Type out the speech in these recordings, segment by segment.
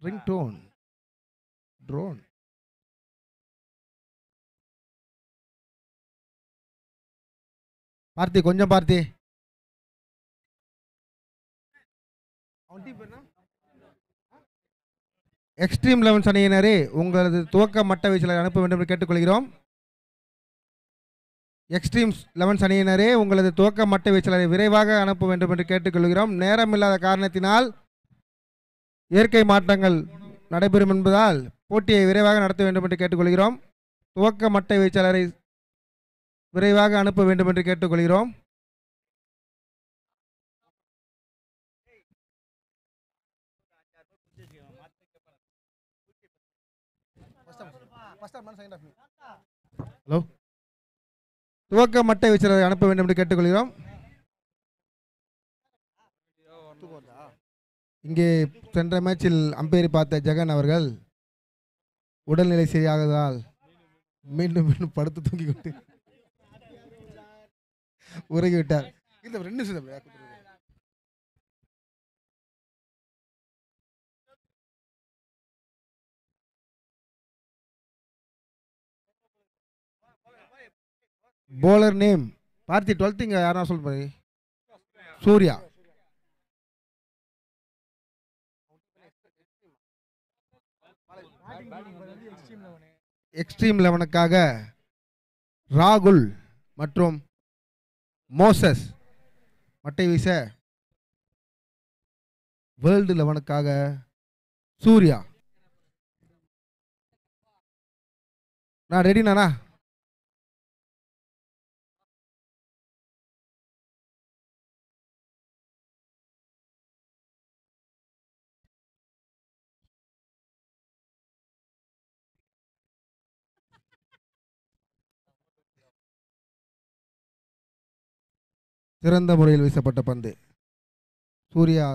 Ringtone drone. பார்த்தி கொஞ்சம் பார்த்தி. Extreme elevens அணியினரே உங்களது துவக்க மட்ட வீச்சலை அனுப்ப வேண்டும் என்று கேட்டுக்கொள்கிறோம். எக்ஸ்ட்ரீம் லெவன்ஸ் அணியினரே உங்களது துவக்க மட்ட வீச்சலை விரைவாக அனுப்ப வேண்டும் என்று கேட்டுக்கொள்கிறோம். நேரமில்லாத காரணத்தினால் இயற்கை மாற்றங்கள் நடைபெறும் என்பதால் போட்டியை விரைவாக நடத்த வேண்டும் என்று கேட்டுக்கொள்கிறோம். துவக்க மட்ட வீச்சாளரை விரைவாக அனுப்ப வேண்டும் என்று கேட்டுக்கொள்கிறோம். ஹலோ, துவக்க மட்டை வீச்சாளரை அனுப்ப வேண்டும் என்று கேட்டுக்கொள்கிறோம். இங்கே சென்ற மேட்சில் அம்பையர் பார்த்த ஜெகன் அவர்கள் உடல்நிலை சரியாகதால் மீண்டும் மீண்டும் படுத்து தூங்கி கொண்டு உறங்கிவிட்டார். இந்த 2 நிமிஷம் போலர் நேம் பார்த்தி 12 இங்க யாரா சொல்ல பாரு. சூர்யா. எக்ஸ்ட்ரீம் 11க்காக ராகுல் மற்றும் மோசஸ் மட்டை வீச, வேர்ல்டு 11க்காக சூர்யா. நான் ரெடி நானா? சிறந்த முறையில் வீசப்பட்ட பந்து. சூர்யா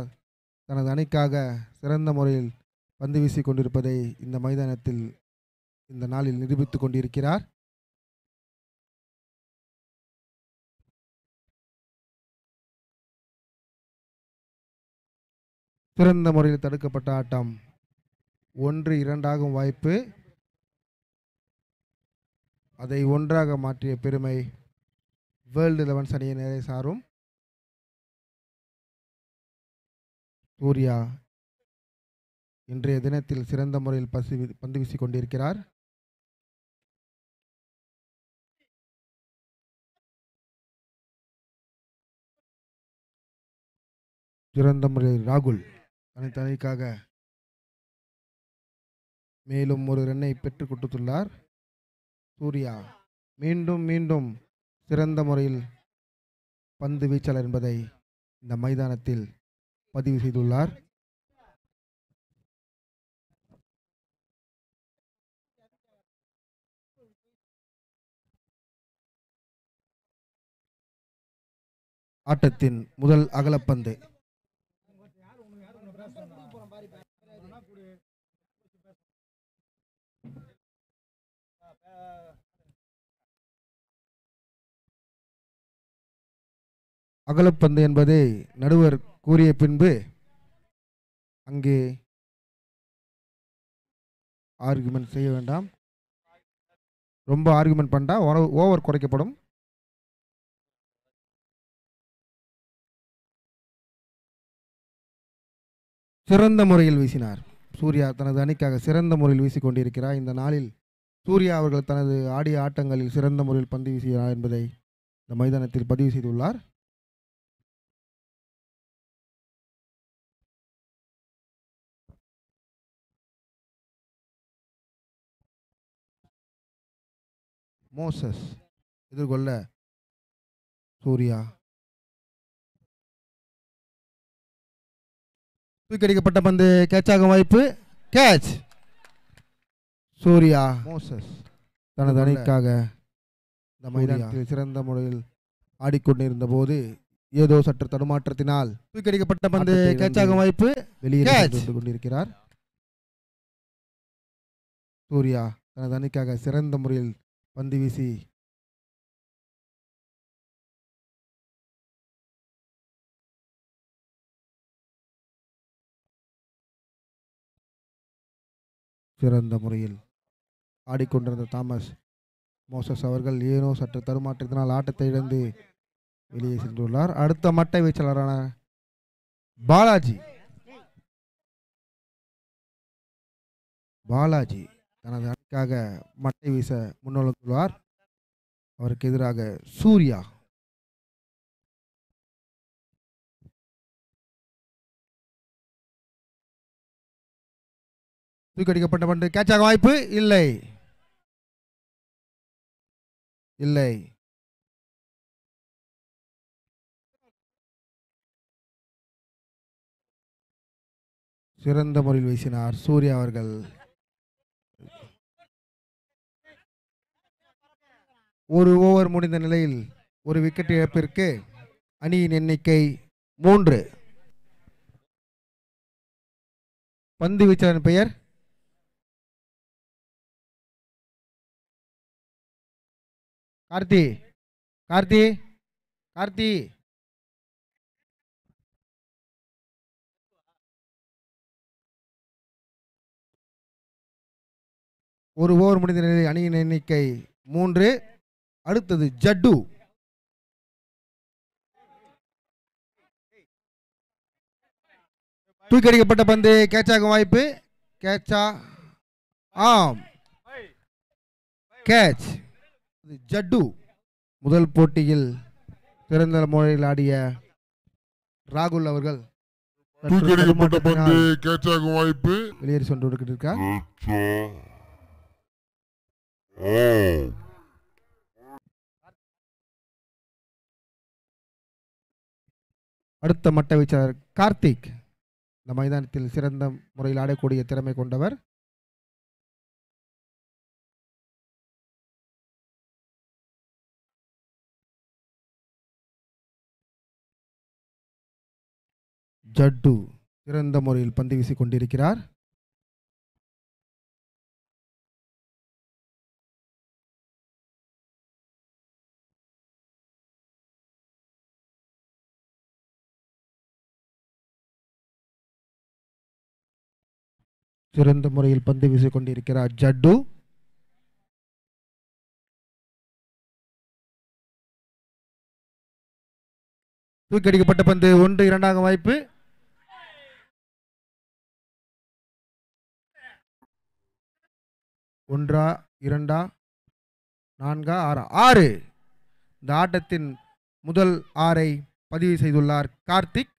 தனது அணிக்காக சிறந்த முறையில் பந்து வீசி கொண்டிருப்பதை இந்த மைதானத்தில் இந்த நாளில் நிரூபித்துக் கொண்டிருக்கிறார். சிறந்த முறையில் தடுக்கப்பட்ட ஆட்டம் 1-2 வாய்ப்பு. அதை 1 மாற்றிய பெருமை வேர்ல்டு 11 அணியினரை சாரும். சூர்யா இன்றைய தினத்தில் சிறந்த முறையில் பந்து வீசிக் கொண்டிருக்கிறார். சிறந்த முறையில் ராகுல் தனது அணிக்காக மேலும் ஒரு ரன்னை பெற்றுக் கொடுத்துள்ளார். சூர்யா மீண்டும் மீண்டும் சிறந்த முறையில் பந்து வீச்சாளர் என்பதை இந்த மைதானத்தில் பதிவு செய்துள்ளார். ஆட்டத்தின் முதல் அகலப்பந்து. அகலப்பந்து என்பது நடுவர் கூறிய பின்பு அங்கே ஆர்குமெண்ட் செய்ய வேண்டாம். ரொம்ப ஆர்குமெண்ட் பண்ணா ஓவர் குறைக்கப்படும். சிறந்த முறையில் வீசினார் சூர்யா. தனது அணிக்காக சிறந்த முறையில் வீசிக் கொண்டிருக்கிறார். இந்த நாளில் சூர்யா அவர்கள் தனது ஆடிய ஆட்டங்களில் சிறந்த முறையில் பந்து வீசுகிறார் என்பதை இந்த மைதானத்தில் பதிவு செய்துள்ளார். மோசஸ் எதிர்கொள்ள சூர்யா. தூக்கடிக்கப்பட்ட பந்து கேட்சாகும் வாய்ப்பு. கேட்ச். சூர்யா. மோசஸ் தனது அணிக்காக இந்த மைதானத்தில் சிறந்த முறையில் ஆடிக்கொண்டிருந்த போது ஏதோ சற்று தடுமாற்றத்தினால் தூக்கடிக்கப்பட்ட பந்து கேட்சாகும் வாய்ப்பு. வெளியே கொண்டிருக்கிறார். சூர்யா தனது அணிக்காக சிறந்த முறையில் பந்து வீசி சிறந்த முறையில் ஆடிக்கொண்டிருந்த தாமஸ் மோசஸ் அவர்கள் ஏனோ சற்று தருமாற்றத்தினால் ஆட்டத்தை இழந்து வெளியே சென்றுள்ளார். அடுத்த மட்டை வீச்சாளரான பாலாஜி தனது அணிக்காக மட்டை வீச முன்னுள்ளார். அவருக்கு எதிராக சூர்யா. தூக்கடிக்கப்பட்ட பந்து கேட்சாக வாய்ப்பு இல்லை. சிறந்த முறையில் வீசினார் சூர்யா அவர்கள். ஒரு ஓவர் முடிந்த நிலையில் ஒரு விக்கெட் இழப்பிற்கு அணியின் எண்ணிக்கை 3. பந்து வீச்சாளரின் பெயர் கார்த்தி. ஒரு ஓவர் முடிந்த நிலையில் அணியின் எண்ணிக்கை 3. அடுத்தது ஜட்டு. தூக்கடிக்கப்பட்ட பந்து கேட்சாகும் வாய்ப்பு. கேட்சா? ஆம், கேட்ச். ஜட்டு. முதல் போட்டியில் சிறந்த முறையில் ஆடிய ராகுல் அவர்கள் தூக்கடிக்கப்பட்ட பந்து கேட்சாகும் வாய்ப்பு. வெளியேறி சென்று இருக்கார். அடுத்த மட்ட வீச்சாளர் கார்த்திக். இந்த மைதானத்தில் சிறந்த முறையில் ஆடக்கூடிய திறமை கொண்டவர். ஜட்டு சிறந்த முறையில் பந்து வீசிக் கொண்டிருக்கிறார். சிறந்த முறையில் பந்து வீசிக் கொண்டிருக்கிறார் ஜட்டு. தூக்கடிக்கப்பட்ட பந்து 1-2 வாய்ப்பு. ஒன்றா 2 4 6. இந்த ஆட்டத்தின் முதல் 6 பதிவு செய்துள்ளார் கார்த்திக்.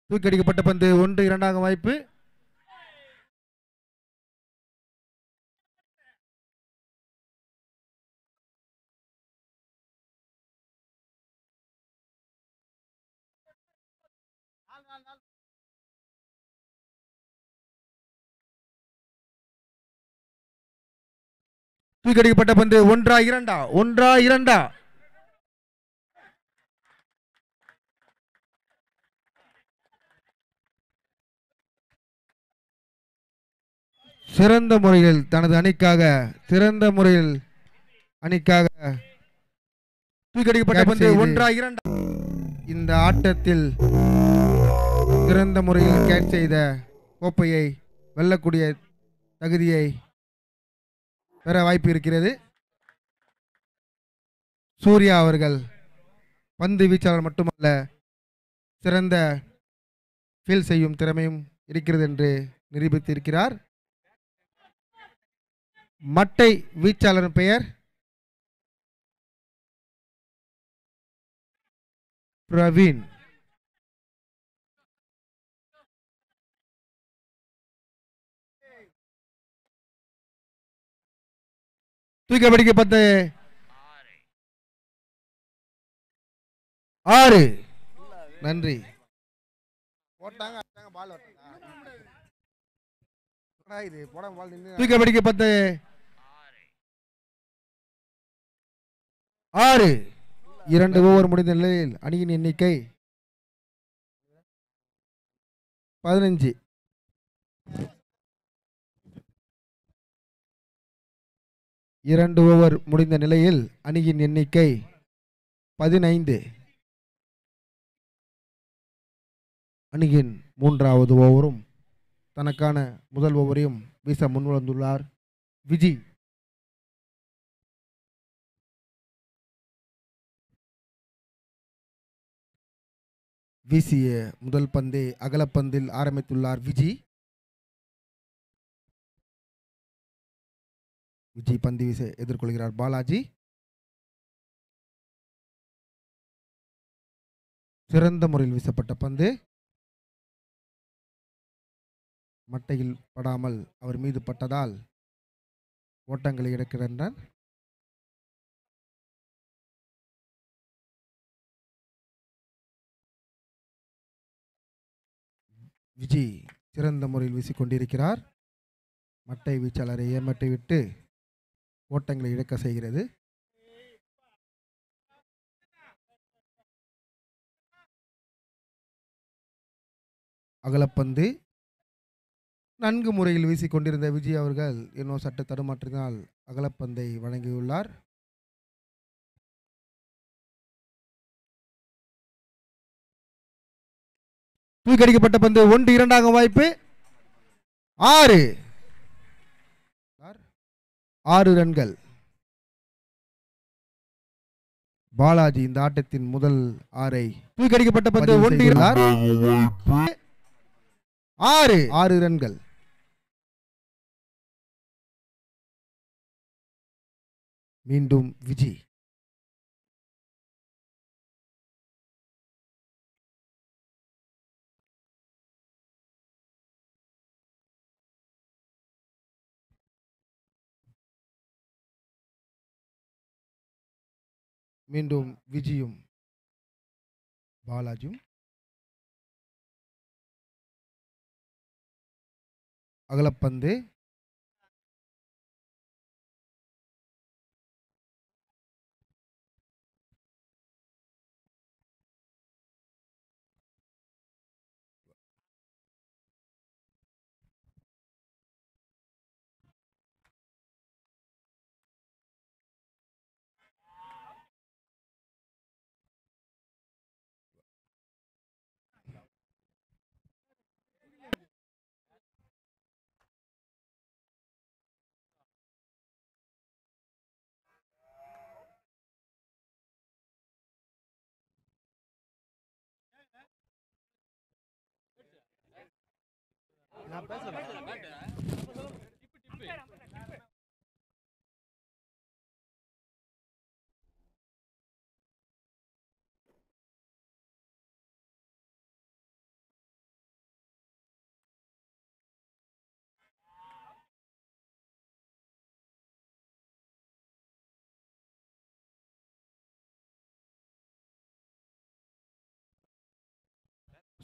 தூக்கடிக்கப்பட்ட பந்து 1-2 வாய்ப்பு. தூக்கடிக்கப்பட்ட பந்து 1-2. சிறந்த முறையில் தனது அணிக்காக தூக்கடிக்கப்பட்ட பந்து 1-2. இந்த ஆட்டத்தில் சிறந்த முறையில் கேட்ச் செய்த கோப்பையை வெல்லக்கூடிய தகுதியை பெற வாய்ப்பு இருக்கிறது. சூர்யா அவர்கள் பந்து வீச்சாளர் மட்டுமல்ல, சிறந்த ஃபீல் செய்யும் திறமையும் இருக்கிறது என்று நிரூபித்திருக்கிறார். மட்டை வீச்சாளரின் பெயர் பிரவீன். தூக்கடிக்கப்பட்ட 6. நன்றி. தூக்கடிக்கப்பட்ட 6. 2 ஓவர் முடிந்த நிலையில் அணியின் எண்ணிக்கை 15. இரண்டு ஓவர் முடிந்த நிலையில் அணியின் எண்ணிக்கை 15. அணியின் 3வது ஓவரும் தனக்கான முதல் ஓவரையும் வீச முன்வந்துள்ளார் விஜி. வீசிய முதல் பந்தே அகலப்பந்தில் ஆரம்பித்துள்ளார் விஜி. விஜி பந்து வீச எதிர்கொள்கிறார் பாலாஜி. சிறந்த முறையில் வீசப்பட்ட பந்து மட்டையில் படாமல் அவர் மீது பட்டதால் ஓட்டங்களை இழக்கின்றனர். விஜி சிறந்த முறையில் வீசிக்கொண்டிருக்கிறார். மட்டை வீச்சாளரை ஏமாற்றி விட்டு ஓட்டங்களை இழக்க செய்கிறது. அகலப்பந்து நன்கு முறையில் வீசிக்கொண்டிருந்த விஜய் அவர்கள் இன்னும் சற்று தடுமாற்றினால் அகலப்பந்தை வழங்கியுள்ளார். தூக்கடிக்கப்பட்ட பந்து 1-2 வாய்ப்பு. 6 ரன்கள். பாலாஜி இந்த ஆட்டத்தின் முதல் 6 தூக்கடிக்கப்பட்ட பந்து 6 ரன்கள். மீண்டும் விஜி. மீண்டும் விஜயும் பாலாஜியும். அகலப்பந்து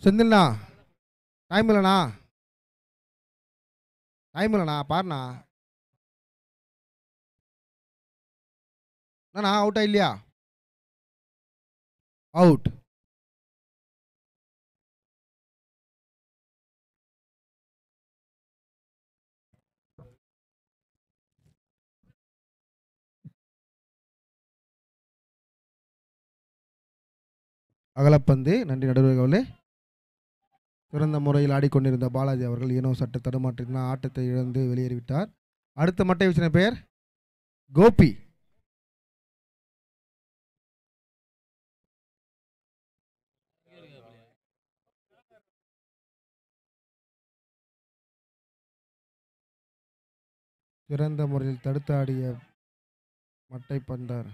செந்தில்ண்ணா டைம் இல்லைண்ணா பாருண்ணா. அண்ணா அவுட்டா இல்லையா? அவுட். அகலப்பந்து. நன்றி நடுவர்களே. சிறந்த முறையில் ஆடிக்கொண்டிருந்த பாலாஜி அவர்கள் ஏனோ சற்று தடுமாற்றினால் ஆட்டத்தை இழந்து வெளியேறிவிட்டார். அடுத்த மட்டை வீச்சின பெயர் கோபி. சிறந்த முறையில் தடுத்து ஆடிய மட்டை பந்தார்.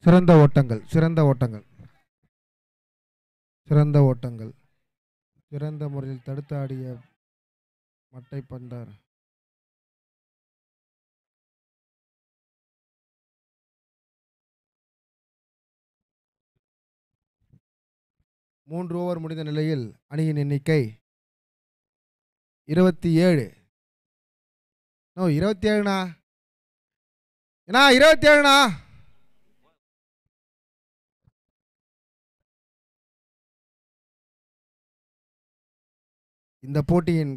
சிறந்த ஓட்டங்கள். சிறந்த முறையில் தடுத்து ஆடிய மட்டை பந்தார். மூன்று ஓவர் முடிந்த நிலையில் அணியின் எண்ணிக்கை 27. 27ண்ணா. 27ண்ணா. இந்த போட்டியின்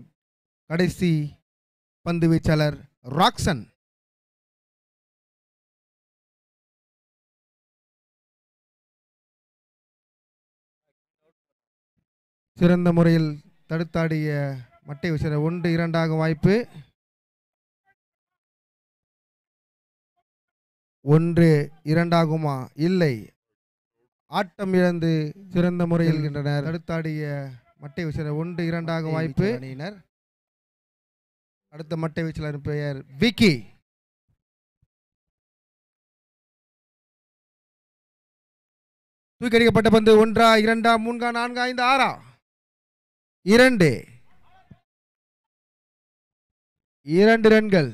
கடைசி பந்து வீச்சாளர் ராக்சன். சிறந்த முறையில் தடுத்தாடிய மட்டை வீச்சாளர் 1-2 வாய்ப்பு. 1-2 இல்லை. ஆட்டம் இழந்து சிறந்த முறையில் இருக்கின்றனர். தடுத்தாடிய மட்டை வீச்சாளர் 1-2 வாய்ப்பு அணியினர். அடுத்த மட்டை வீச்சாளர் பெயர் விக்கி. தூக்கடிக்கப்பட்ட பந்து 1-2-3-4-5-6 2 ரன்கள்.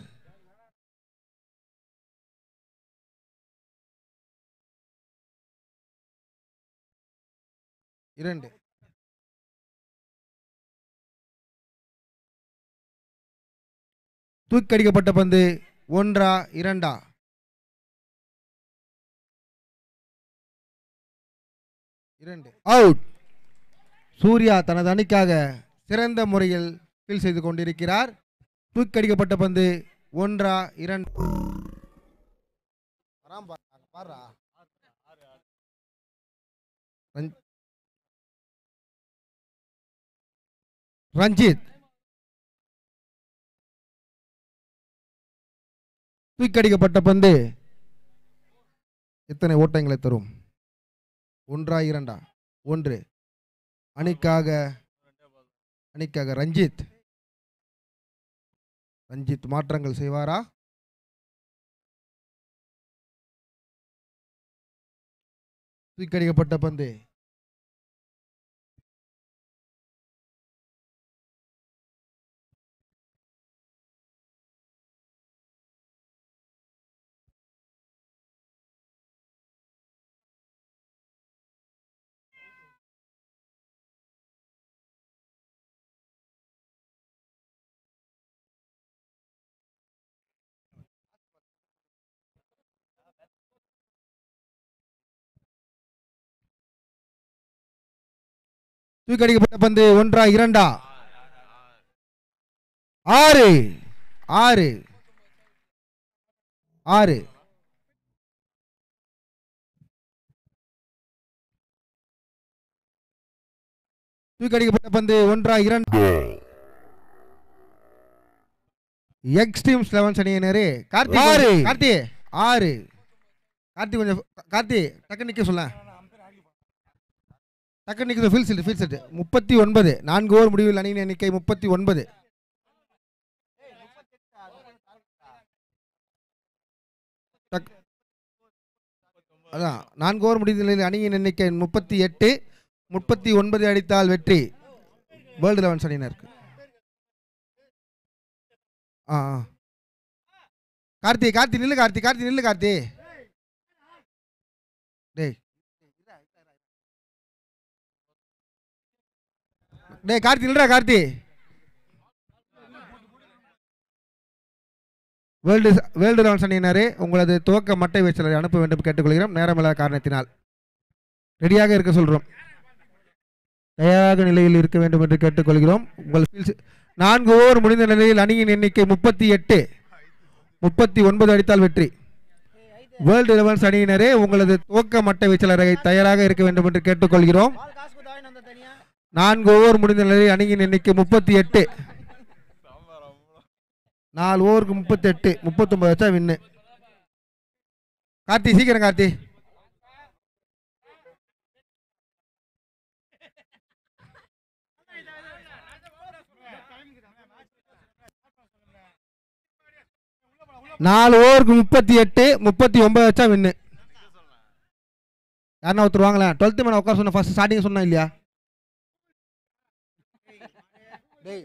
தூக்கடிக்கப்பட்ட பந்து 1-2 அவுட். சூர்யா தனது அணிக்காக சிறந்த முறையில் ஃபீல் செய்து கொண்டிருக்கிறார். தூக்கடிக்கப்பட்ட பந்து 1-2 ரஞ்சித். தூக்கடிக்கப்பட்ட பந்து எத்தனை ஓட்டங்களை தரும்? 1-2 1 அணிக்காக ரஞ்சித் மாற்றங்கள் செய்வாரா? தூக்கடிக்கப்பட்ட பந்து தூக்கடிக்கப்பட்ட பந்து 1-2 6 தூக்கடிக்கப்பட்ட பந்து 1-2 எக்ஸ்ட்ரீம்ஸ் 11 அணியினரே. கார்த்தி 6 கார்த்தி கொஞ்சம் கார்த்தி டக்கு நிக்க சொல்ல. டக்கு நிக்க ஃபீல் செட் 39 4 ஓவர் முடிவில் அணியின் எண்ணிக்கை 39. அதான் 4 ஓவர் முடிவில் அணியின் எண்ணிக்கை 38. 39 அடித்தால் வெற்றி வேர்ல்டு 11 அணியினருக்கு. கார்த்தி நில்லு கார்த்தி டேய் கார்த்தி நில்றா கார்த்தி. வேர்ல்டு 11 அணியினரே உங்களது துவக்க மட்டை வீச்சாளரை அனுப்ப வேண்டும் கேட்டுக்கொள்கிறோம். நேரமில்லாத காரணத்தினால் ரெடியாக இருக்க சொல்கிறோம். தயாராக நிலையில் இருக்க வேண்டும் என்று கேட்டுக்கொள்கிறோம். உங்கள் 4 ஓவர் முடிந்த நிலையில் அணியின் எண்ணிக்கை 38. 39 அடித்தால் வெற்றி. வேர்ல்டு 11 அணியினரே உங்களது துவக்க மட்டை வீச்சாளரை தயாராக இருக்க வேண்டும் என்று கேட்டுக்கொள்கிறோம். 4 ஓவர் முடிந்த நிலையில் அணியின் எண்ணிக்கை 38. 4 ஓவருக்கு 38 39 வச்சா வின்னு. கார்த்தி சீக்கிரம் கார்த்தி. நாலு ஓவருக்கு 38 39 வச்சா வின்னு. யாருன்னா ஒருத்தர் வாங்கல. 12th மேன உட்கார சொன்ன ஃபர்ஸ்ட் ஸ்டார்டிங் சொன்னா இல்லையா? டேய்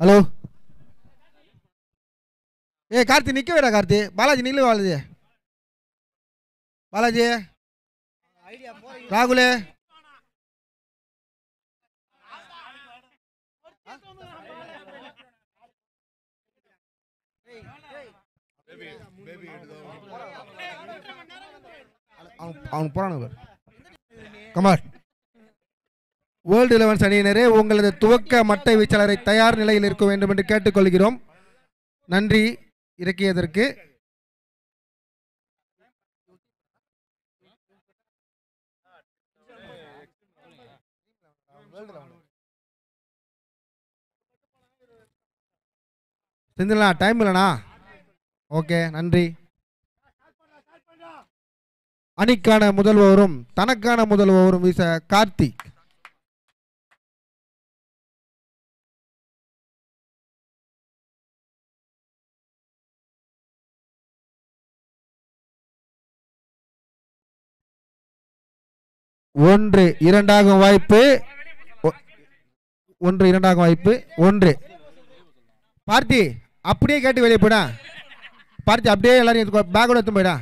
ஹலோ, கார்த்தி நிக்க வேடா. கார்த்தி, பாலாஜி நில்லு. பாலாஜி, பாலாஜி, ராகுலே, அவன் போறானு. கமார். வேர்ல்டு 11 அணியினரே, உங்களது துவக்க மட்டை வீச்சாளரை தயார் நிலையில் இருக்க வேண்டும் என்று கேட்டுக்கொள்கிறோம். நன்றி இறக்கியதற்கு. செந்திலா, டைம் இல்லைண்ணா. ஓகே, நன்றி. அணிக்கான முதல் ஓவரும் தனக்கான முதல் ஓவரும் வீச கார்த்திக். ஒன்று இரண்டாகும் வாய்ப்பு. ஒன்று. பார்த்தி, அப்படியே கேட்டு வெளியே போயிடா. பார்த்தி, அப்படியே எல்லாரும் பேக்கோட எடுத்து போயிடா.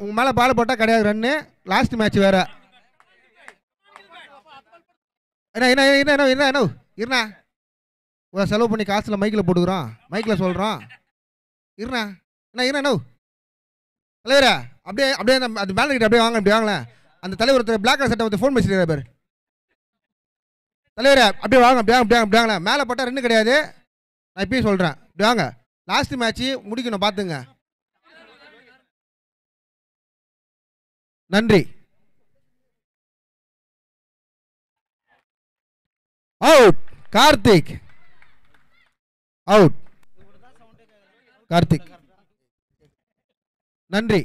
உங்க மேல பால் போட்டா கிடையாது ரன்னு. லாஸ்ட் மேட்ச் வேற. இருண்ணா, செலவு பண்ணி காசுல மைக்கில் போட்டுக்கிறோம். மைக்கில் சொல்றோம். இருண்ணா, தலைவரா, அப்படியே அப்படியே அது மேல கிட்ட அப்படியே வாங்க. அப்படி வாங்கல. அந்த தலைவர் ஒருத்தர் பிளாக் கலர் சட்டை வந்து ஃபோன் பேசிட்டு பேர். தலைவரா, அப்படியே வாங்க. அப்படியே வாங்கல. மேலே போட்டா ரன்னு கிடையாது. நான் இப்பயும் சொல்றேன். இப்படி வாங்க. லாஸ்ட் மேட்ச் முடிக்கணும், பாத்துங்க. நன்றி. அவுட். கார்த்திக் அவுட். கார்த்திக் நன்றி.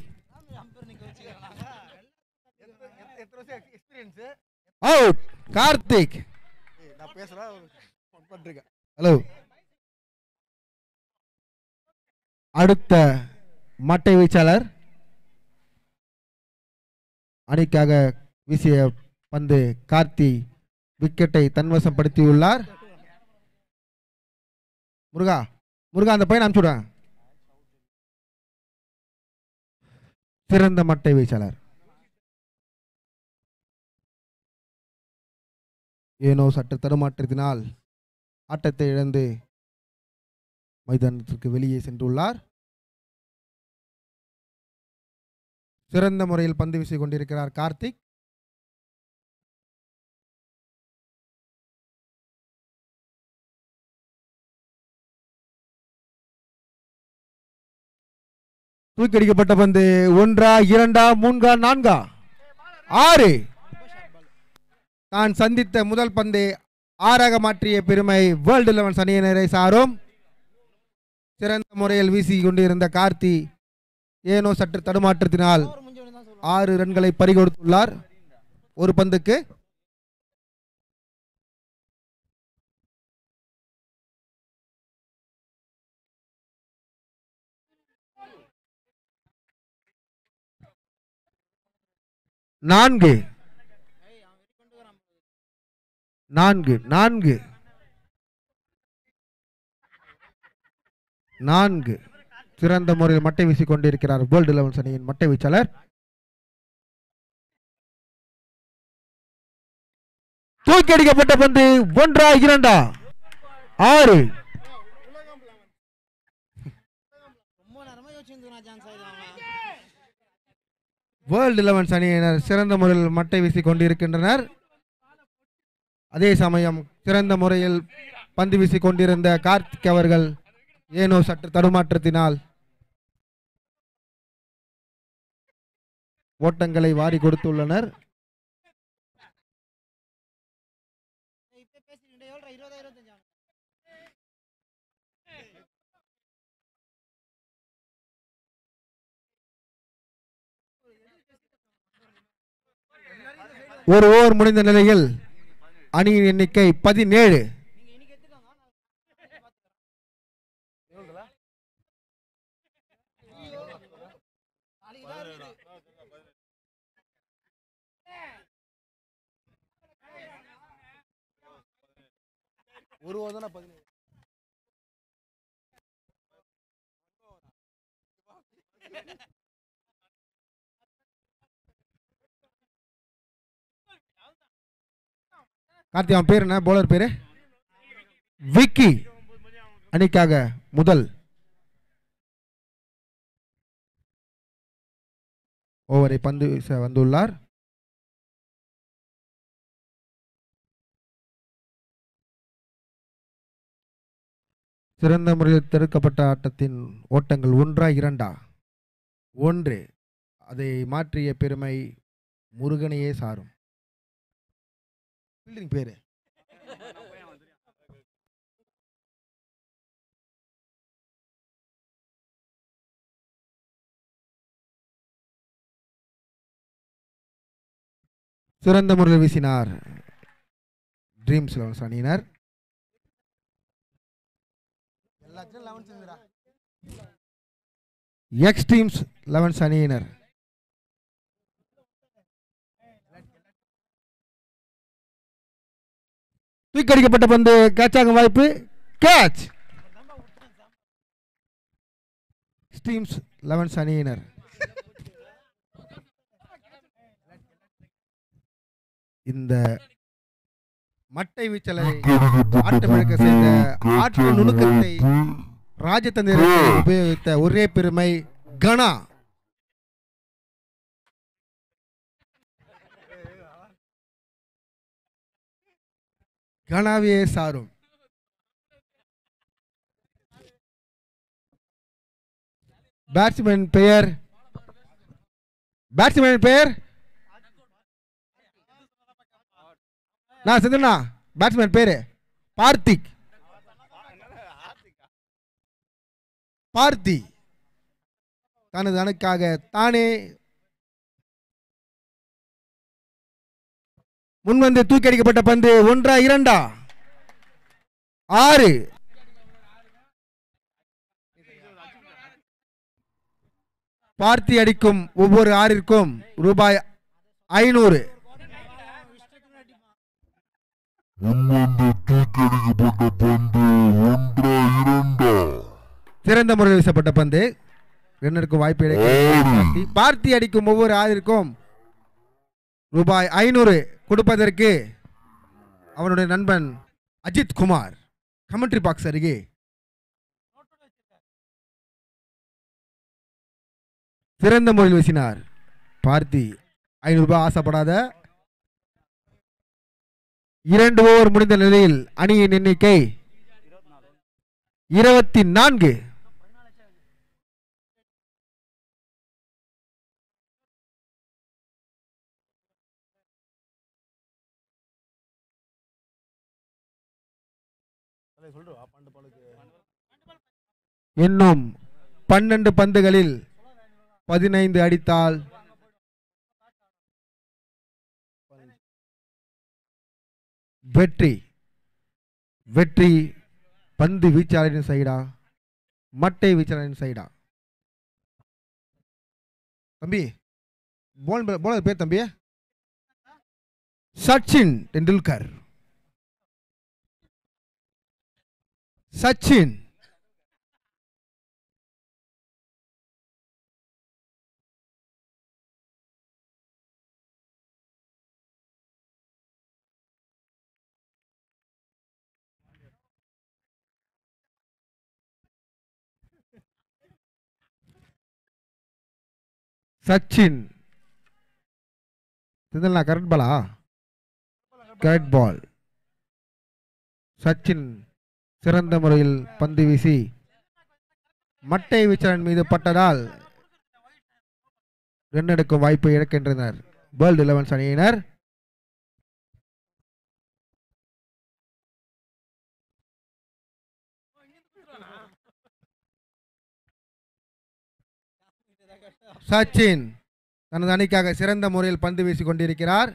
அவுட். கார்த்திக். ஹலோ, அடுத்த மட்டை வீச்சாளர் அணிக்காக வீசிய பந்து கார்த்தி விக்கெட்டை தன்வசப்படுத்தியுள்ளார். முருகா, அந்த பையன் அனுப்பிச்சுடுவேன். சிறந்த மட்டை வீச்சாளர். ஏனோ சற்று தடுமாற்றத்தினால் ஆட்டத்தை இழந்து மைதானத்திற்கு வெளியே சென்றுள்ளார். சிறந்த முறையில் பந்து வீசிக் கொண்டிருக்கிறார் கார்த்திக். தூக்கடிக்கப்பட்ட பந்து 1 2 3 4 6. தான் சந்தித்த முதல் பந்தை 6ஆக மாற்றிய பெருமை வேர்ல்டு 11 அணியினரை சாரும். சிறந்த முறையில் வீசிக் கொண்டிருந்த கார்த்தி ஏனோ சற்று தடுமாற்றத்தினால் 6 ரன்களை பறிகொடுத்துள்ளார் ஒரு பந்துக்கு. நான்கு. சிறந்த முறையில் மட்டை வீசிக் கொண்டிருக்கிறார் வேர்ல்டு 11 அணியின் மட்டை வீச்சாளர். தூக்கடிக்கப்பட்ட பந்து 1 2 6. வேர்ல்டு 11 அணியினர் சிறந்த முறையில் மட்டை வீசிக் கொண்டிருக்கின்றனர். அதே சமயம் சிறந்த முறையில் பந்து வீசிக் கொண்டிருந்த கார்த்திக் அவர்கள் ஏனோ சற்று தடுமாற்றத்தினால் ஓட்டங்களை வாரி கொடுத்துள்ளனர். ஒரு ஓவர் முடிந்த நிலையில் அணியின் எண்ணிக்கை 17. ஒரு ஓவர் தானே 17. கார்த்தி, அவன் பேர் என்ன? போலர் பேரு விக்கி. அணிக்காக முதல் ஓவரை பந்து வீச வந்துள்ளார். சிறந்த முறையில் தடுக்கப்பட்ட ஆட்டத்தின் ஓட்டங்கள் 1-2. 1. அதை மாற்றிய பெருமை முருகனையே சாரும். பேரு சிறந்த முறையில் வீசினார் ட்ரீம்ஸ் 11 அணியினர். எக்ஸ் டீம்ஸ் 11 அணியினர். தூக்கடிக்கப்பட்ட பந்து கேட்சாகும் வாய்ப்பு. கேட்ச். டீம்ஸ் 11 அணியினர். இந்த மட்டை வீச்சலை ஆட்டமிழக்க செய்த ஆற்று நுணுக்கத்தை ராஜதந்திரத்தை உபயோகித்த ஒரே பெருமை கனா. கனாவே சாரும். பேட்ஸ்மேன் பெயர் நான் செஞ்சனா. பேட்ஸ்மேன் பேரு பார்த்திக். பார்த்தி தனது அணுக்காக தானே முன்வந்து தூக்கடிக்கப்பட்ட பந்து 1-2. 6. பார்த்தி அடிக்கும் ஒவ்வொரு 6ற்கும் ரூபாய் 500. சிறந்த முறையில் வீசப்பட்ட பந்து ரன்னருக்கு வாய்ப்பு. பார்த்தி அடிக்கும் ஒவ்வொரு 6ற்கும் ரூபாய் 500 கொடுப்பதற்கு அவனுடைய நண்பன் அஜித் குமார் கமெண்ட்ரி பாக்ஸ் அருகே சிறந்த முறையில் வீசினார். பார்த்தி 500 ரூபாய் ஆசைப்படாத. 2 ஓவர் முடிந்த நிலையில் அணியின் எண்ணிக்கை 24. இன்னும் 12 பந்துகளில் 15 அடித்தால் வெற்றி. பந்து வீச்சாளரின் சைடா மட்டை வீச்சாளரின் சைடா? தம்பி போலர் பேர் தம்பி சச்சின் டெண்டுல்கர். சச்சின் கரெக்ட் பாலா? கரெக்ட் பால். சச்சின் சிறந்த முறையில் பந்து வீசி மட்டை வீச்சாளன் மீது பட்டதால் ரன் எடுக்கும் வாய்ப்பை இழக்கின்றனர் வேர்ல்ட் 11 அணியினர். சச்சின் தனது அணிக்காக சிறந்த முறையில் பந்து வீசிக் கொண்டிருக்கிறார்.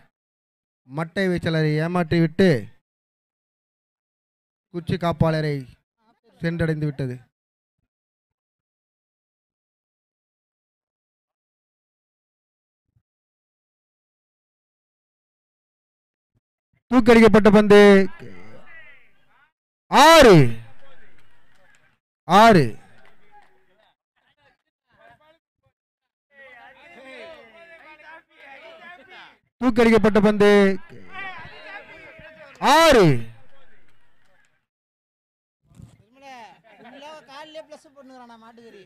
மட்டை வீச்சாளரை ஏமாற்றிவிட்டு குச்சி காப்பாளரை சென்றடைந்து விட்டது. தூக்கடிக்கப்பட்ட பந்து 6. 6. தூக்கடிக்கப்பட்ட பந்து 6. காலிலே பிளஸ் பண்ணுறானா மாட்டுக்கறி.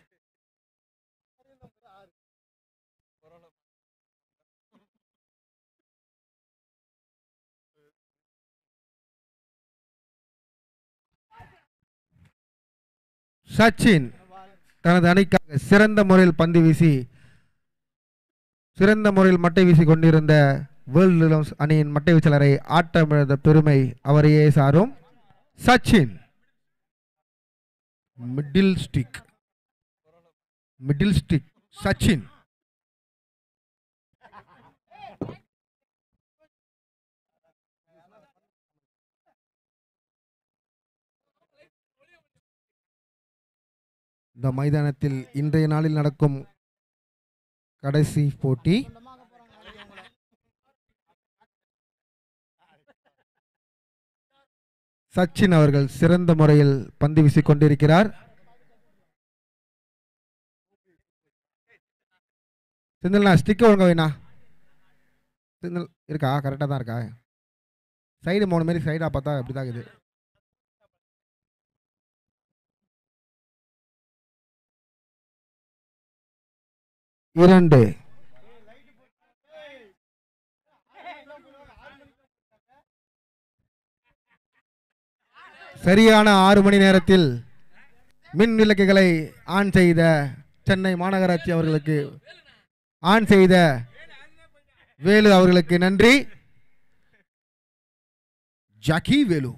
சச்சின் தனது அணிக்காக சிறந்த முறையில் பந்து வீசி சிறந்த முறையில் மட்டை வீசி கொண்டிருந்த வேர்ல்டு அணியின் மட்டை வீச்சாளரை ஆட்டமிழந்த பெருமை அவரையே சாரும். Sachin middle stick Sachin. இந்த மைதானத்தில் இன்றைய நாளில் நடக்கும் கடைசி போட்டி. சச்சின் அவர்கள் சிறந்த முறையில் பந்து வீசிக் கொண்டிருக்கிறார். செந்தில்ண்ணா ஸ்டிக் ஒழுங்க வேணா. செந்தில் இருக்கா? கரெக்டாக தான் இருக்கா? சைடு 3 மாரி சைடாக பார்த்தா அப்படி தான் இருக்குது. இரண்டு. சரியான 6 மணி நேரத்தில் மின் விளக்குகளை ஆன் செய்த சென்னை மாநகராட்சி அவர்களுக்கு, ஆன் செய்த வேலு அவர்களுக்கு நன்றி. ஜாக்கி வேலு.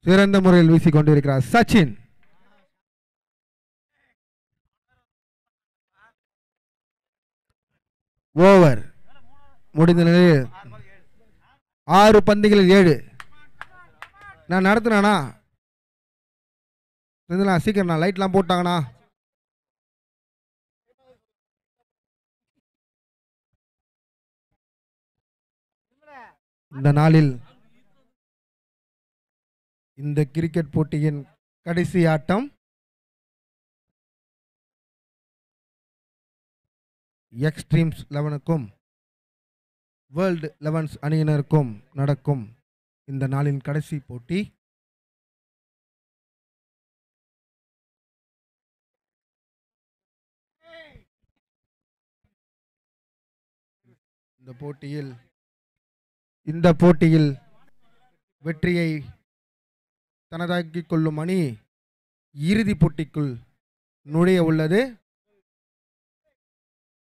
சிறந்த முறையில் வீசிக் கொண்டிருக்கிறார் சச்சின். ஓவர் முடிந்த நிலையில் 6 பந்துகளில் 7. நான் நடத்தினானா சீக்கிரம் லைட்லாம் போட்டாங்கண்ணா. இந்த நாளில் இந்த கிரிக்கெட் போட்டியின் கடைசி ஆட்டம் எக்ஸ்ட்ரீம்ஸ் 11க்கும் வேர்ல்டு 11 அணியினருக்கும் நடக்கும் இந்த நாளின் கடைசி போட்டி. இந்த போட்டியில் வெற்றியை தனதாக்கிக் கொள்ளும் அணி இறுதி போட்டிக்குள் நுழைய உள்ளது.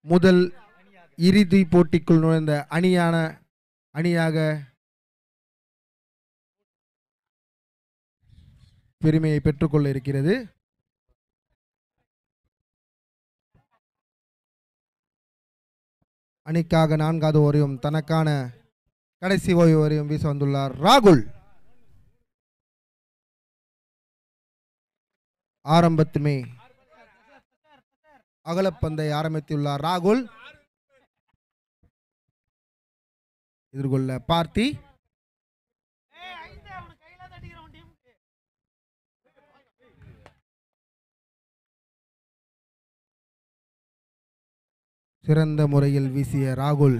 முதல் இறுதி போட்டிக்குள் நுழைந்த அணியாக பெருமையை பெற்றுக்கொள்ள இருக்கிறது. அணிக்காக 4வது ஓவரையும் தனக்கான கடைசி ஓவரையும் வீச வந்துள்ளார் ராகுல். ஆரம்பத்துமே அகலப்பந்தை ஆரம்பித்துள்ளார் ராகுல். எதிர்கொள்ள பார்த்தி. சிறந்த முறையில் வீசிய ராகுல்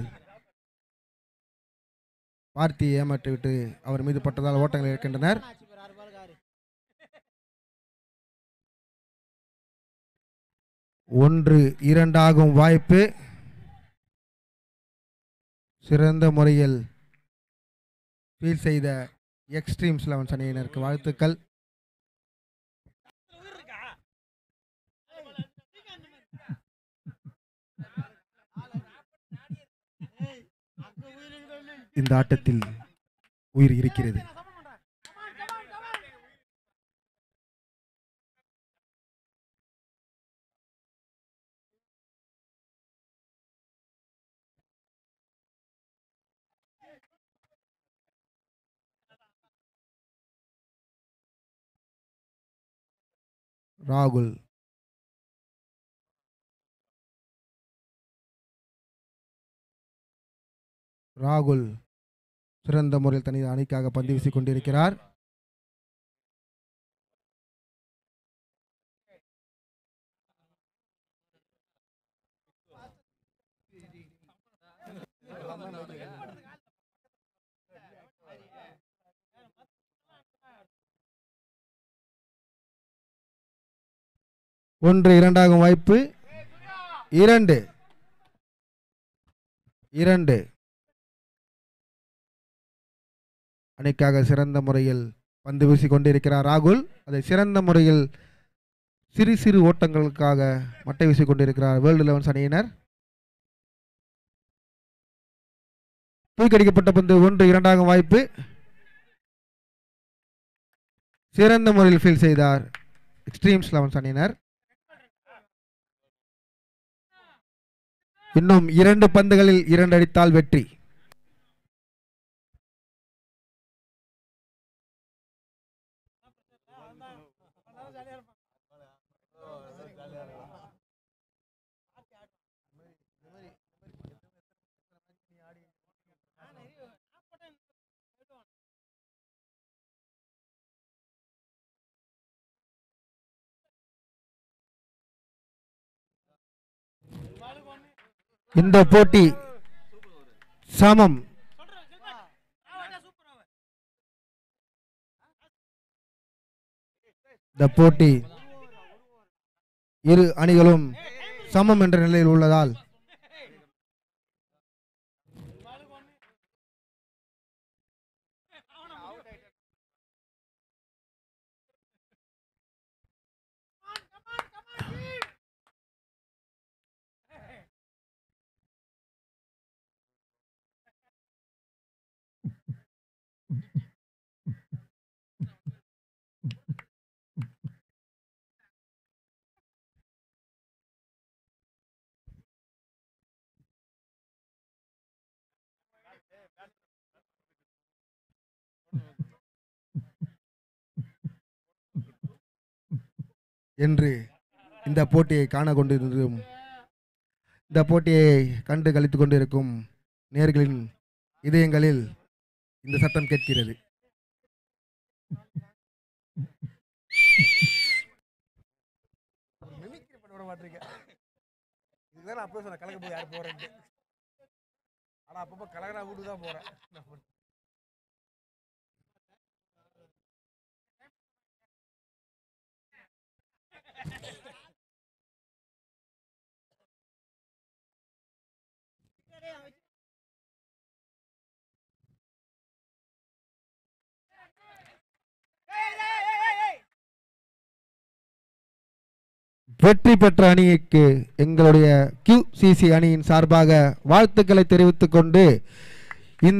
பார்த்தியை ஏமாற்றிவிட்டு அவர் மீது பட்டதால் ஓட்டங்கள் இருக்கின்றனர். 1-2 ஆகும் வாய்ப்பு. சிறந்த முறையில் ஃபீல் செய்த எக்ஸ்ட்ரீம்ஸ் 11 அணியினருக்கு வாழ்த்துக்கள். இந்த ஆட்டத்தில் உயிர் இருக்கிறது. ராகுல் ராகுல் சிறந்த முறையில் தனி அணிக்காக பந்து வீசிக் கொண்டிருக்கிறார். ஒன்று இரண்டாகும் வாய்ப்பு. இரண்டு இரண்டு அணிக்காக சிறந்த முறையில் பந்து வீசிக் கொண்டிருக்கிறார் ராகுல். அதை சிறந்த முறையில் சிறு சிறு ஓட்டங்களுக்காக மட்டை வீசிக் கொண்டிருக்கிறார் வேர்ல்டு 11 அணியினர். தூக்கடிக்கப்பட்ட பந்து. ஒன்று இரண்டாகும் வாய்ப்பு. சிறந்த முறையில் ஃபீல் செய்தார் எக்ஸ்ட்ரீம்ஸ் 11 அணியினர். இன்னும் 2 பந்துகளில் 2 அடித்தால் வெற்றி. இந்த போட்டி சமம். இந்த போட்டி இரு அணிகளும் சமம் என்ற நிலையில் உள்ளதால் என்று இந்த போட்டியை காண கொண்டிருக்கும் இந்த போட்டியை கண்டு கழித்துக் கொண்டிருக்கும் நேயர்களின் இதயங்களில் இந்த சத்தம் கேட்கிறது. இதுதான் அப்பவே சொன்ன கலக்க போய் யார் போறேன். ஆனா அப்பப்போ கலகரா வீட்டுக்கு தான் போறேன். வெற்றி பெற்ற அணிக்கு எங்களுடைய QCC அணியின் சார்பாக வாழ்த்துக்களை தெரிவித்துக் கொண்டு இந்த